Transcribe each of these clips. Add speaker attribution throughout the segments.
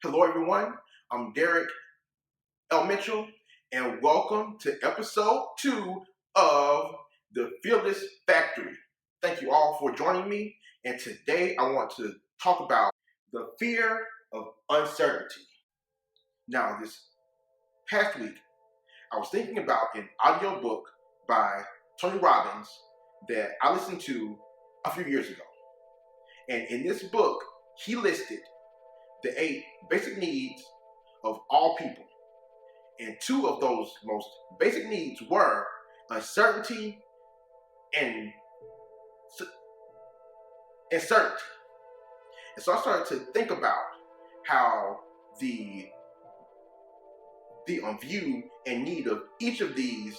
Speaker 1: Hello, everyone. I'm Derek L. Mitchell, and welcome to episode 2 of the Fearless Factory. Thank you all for joining me, and today I want to talk about the fear of uncertainty. Now, this past week, I was thinking about an audiobook by Tony Robbins that I listened to a few years ago. And in this book, he listed the 8 basic needs of all people. And 2 of those most basic needs were uncertainty and certainty. And so I started to think about how the view and need of each of these,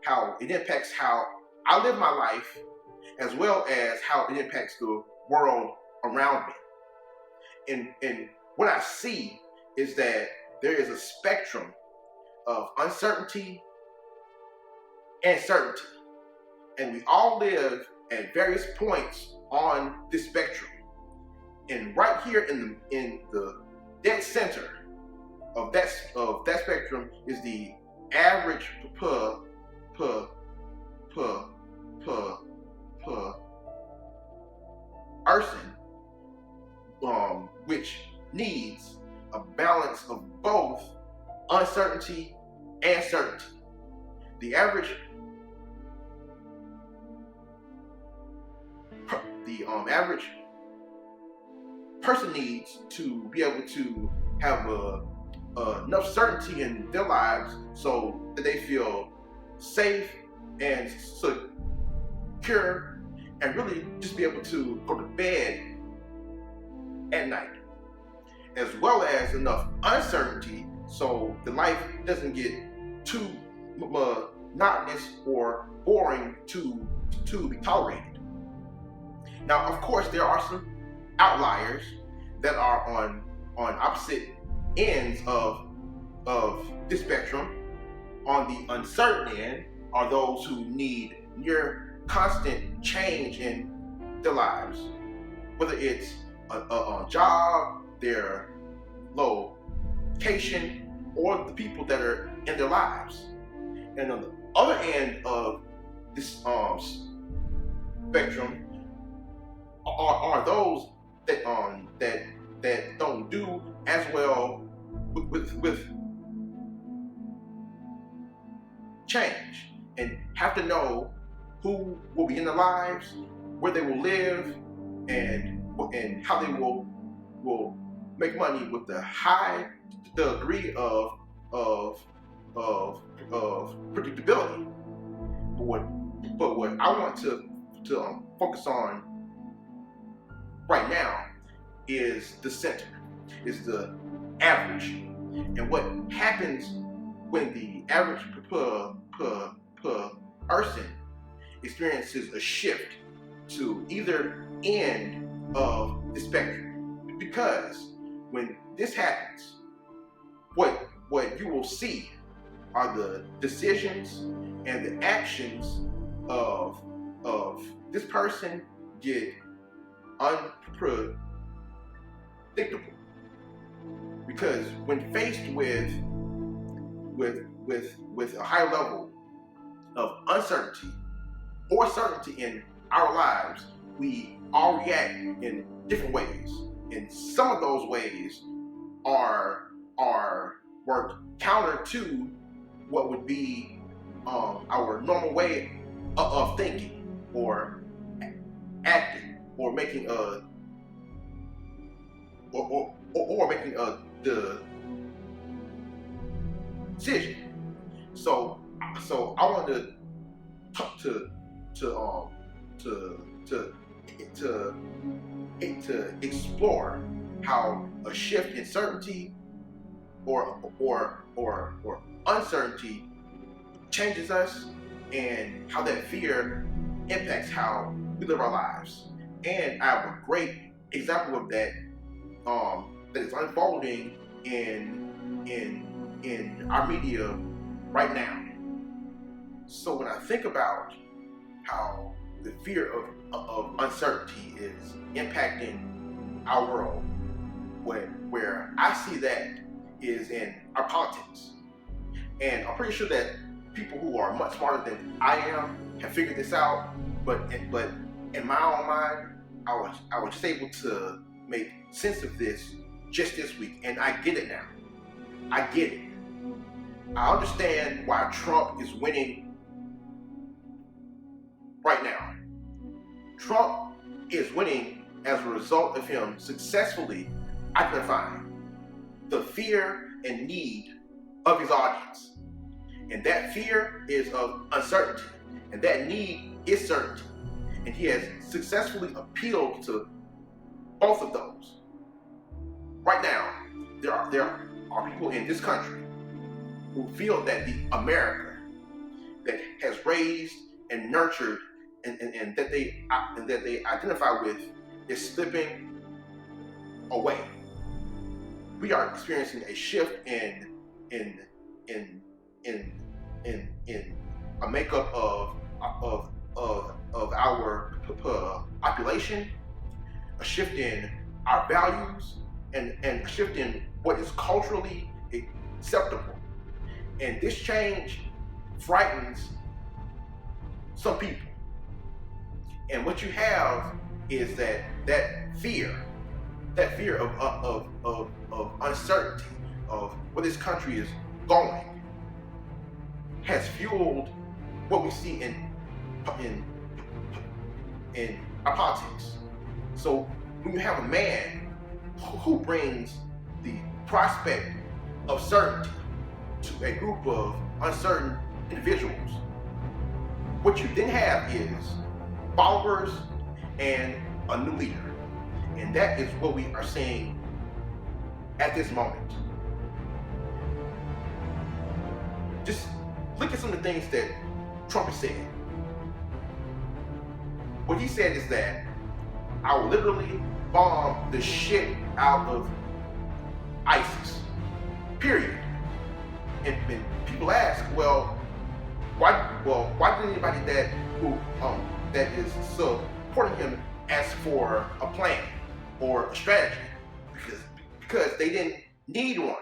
Speaker 1: how it impacts how I live my life, as well as how it impacts the world around me. And what I see is that there is a spectrum of uncertainty and certainty. And we all live at various points on this spectrum. And right here in the dead center of that spectrum is the average person, which needs a balance of both uncertainty and certainty. The average person needs to be able to have enough certainty in their lives so that they feel safe and secure, and really just be able to go to bed at night, as well as enough uncertainty so the life doesn't get too monotonous or boring to be tolerated. Now, of course, there are some outliers that are on opposite ends of this spectrum. On the uncertain end are those who need near constant change in their lives, whether it's a job, their location, or the people that are in their lives. And on the other end of this spectrum are those that don't do as well with change, and have to know who will be in their lives, where they will live, and how they will make money with the high degree of predictability. But what I want to focus on right now is the center, is the average, and what happens when the average person experiences a shift to either end of the spectrum. Because when this happens, what you will see are the decisions and the actions of this person get unpredictable. Because when faced with a high level of uncertainty or certainty in our lives, we all react in different ways. And some of those ways are work counter to what would be our normal way of thinking or acting or making making a decision. So I wanted to explore how a shift in certainty or uncertainty changes us, and how that fear impacts how we live our lives. And I have a great example of that that is unfolding in our media right now. So when I think about how the fear of uncertainty is impacting our world, where I see that is in our politics. And I'm pretty sure that people who are much smarter than I am have figured this out. But in my own mind, I was just able to make sense of this just this week, and I get it now. I get it. I understand why Trump is winning right now. Trump is winning as a result of him successfully identifying the fear and need of his audience. And that fear is of uncertainty, and that need is certainty. And he has successfully appealed to both of those. Right now, there are people in this country who feel that the America that has raised and nurtured and that they identify with is slipping away. We are experiencing a shift in a makeup of our population, a shift in our values, and a shift in what is culturally acceptable. And this change frightens some people. And what you have is that fear of uncertainty, of where this country is going, has fueled what we see in our politics. So when you have a man who brings the prospect of certainty to a group of uncertain individuals, what you then have is followers and a new leader. And that is what we are seeing at this moment. Just look at some of the things that Trump has said. What he said is that I will literally bomb the shit out of ISIS, period. And people ask, well, why did anybody that is supporting him ask for a plan or a strategy? Because they didn't need one.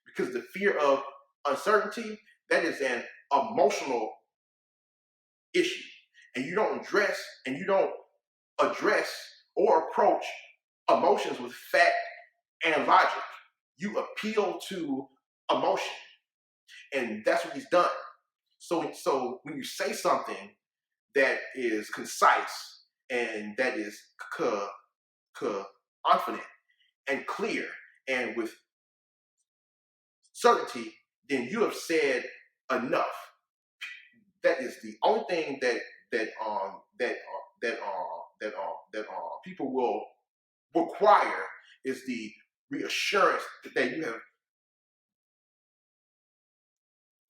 Speaker 1: Because the fear of uncertainty, that is an emotional issue. And you don't address or approach emotions with fact and logic. You appeal to emotion. And that's what he's done. So when you say something that is concise and that is confident and clear and with certainty, then you have said enough. That is the only thing that people will require is the reassurance that you have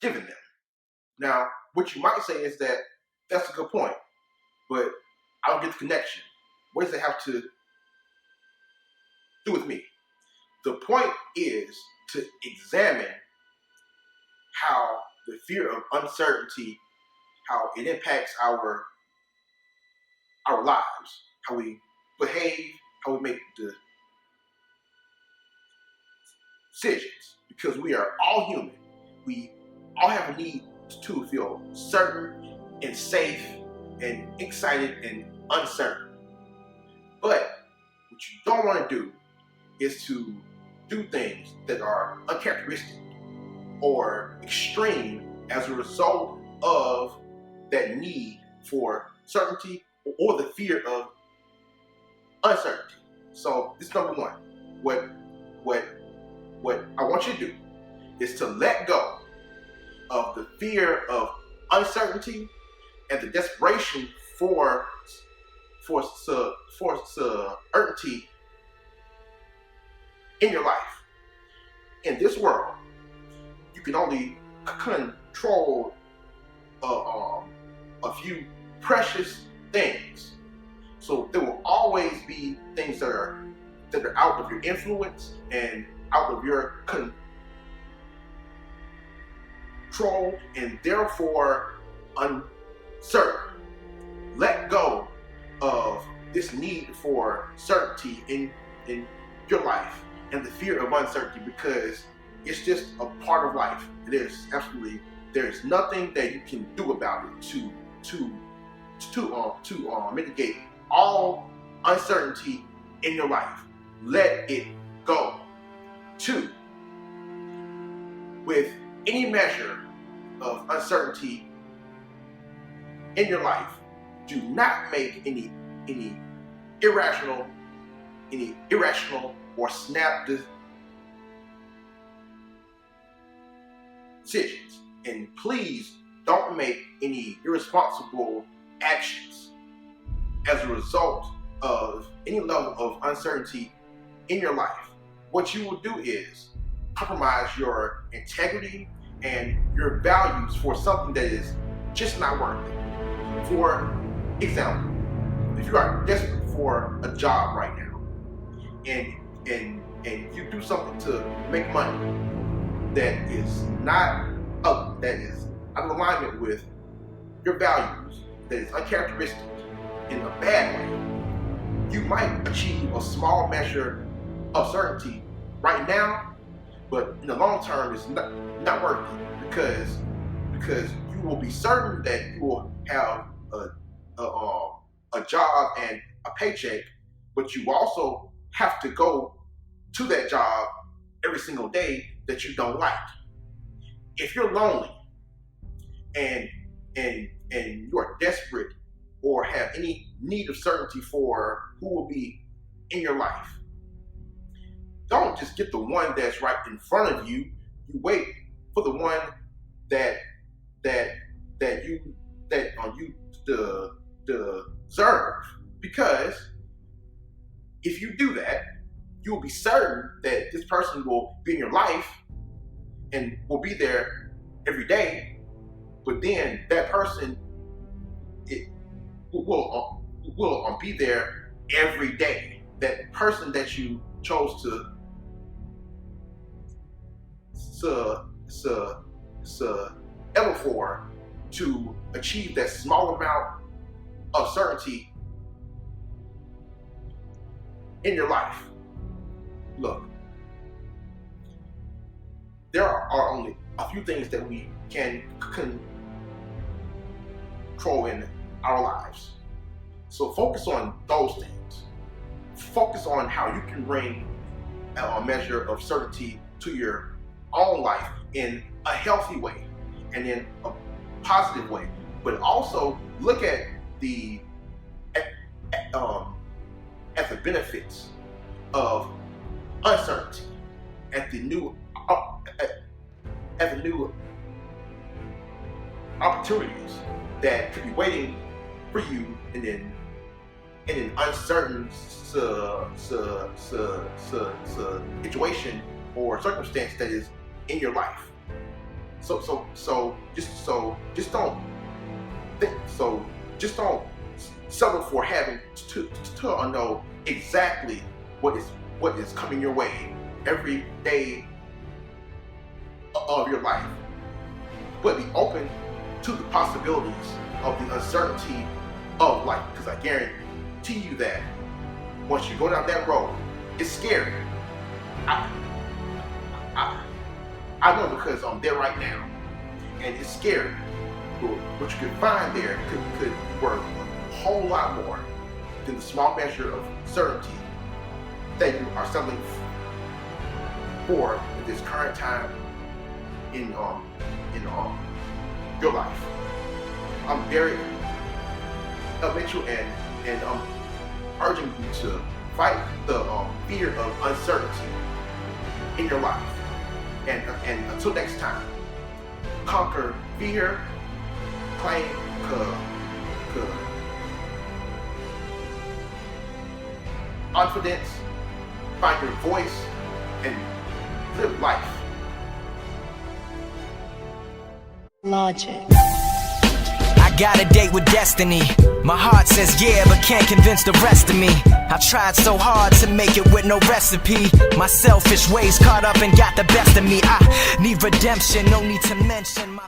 Speaker 1: given them. Now, what you might say is that that's a good point, but I don't get the connection. What does it have to do with me? The point is to examine how the fear of uncertainty, how it impacts our lives, how we behave, how we make the decisions, because we are all human. We all have a need to feel certain and safe and excited and uncertain. But what you don't want to do is to do things that are uncharacteristic or extreme as a result of that need for certainty or the fear of uncertainty. So this is number one. What I want you to do is to let go of the fear of uncertainty and the desperation for certainty in your life. In this world, you can only control a few precious things. So there will always be things that are out of your influence and out of your control, and therefore uncertain. Let go of this need for certainty in your life, and the fear of uncertainty, because it's just a part of life. There's nothing that you can do about it to mitigate all uncertainty in your life. Let it go. 2, with any measure of uncertainty in your life, do not make any irrational or snap decisions. And please don't make any irresponsible actions as a result of any level of uncertainty in your life. What you will do is compromise your integrity and your values for something that is just not worth it. For example, if you are desperate for a job right now and you do something to make money that is out of alignment with your values, that is uncharacteristic in a bad way, you might achieve a small measure of certainty right now, but in the long term it's not worth it, because you will be certain that you will have a job and a paycheck, but you also have to go to that job every single day that you don't like. If you're lonely and you are desperate or have any need of certainty for who will be in your life, don't just get the one that's right in front of you. You wait for the one that you deserve, because if you do that, you will be certain that this person will be in your life and will be there every day, but then that person will be there every day. That person that you chose to ever for to achieve that small amount of certainty in your life. Look, there are only a few things that we can control in our lives. So focus on those things. Focus on how you can bring a measure of certainty to your own life in a healthy way and in a positive way. But also look at the benefits of uncertainty, at the new opportunities that could be waiting for you in an uncertain situation or circumstance that is in your life. Just don't settle for having to know exactly what is coming your way every day of your life, but be open to the possibilities of the uncertainty of life, because I guarantee you that once you go down that road, it's scary. I know, because I'm there right now, and it's scary. But what you can find there could be worth a whole lot more than the small measure of certainty that you are settling for at this current time in your life. I'm Derek Mitchell, and I'm urging you to fight the fear of uncertainty in your life. And until next time, conquer fear, claim confidence, find your voice, and live life.
Speaker 2: Logic.
Speaker 3: I got a date with destiny. My heart says yeah, but can't convince the rest of me. I tried so hard to make it with no recipe. My selfish ways caught up and got the best of me. I need redemption, no need to mention my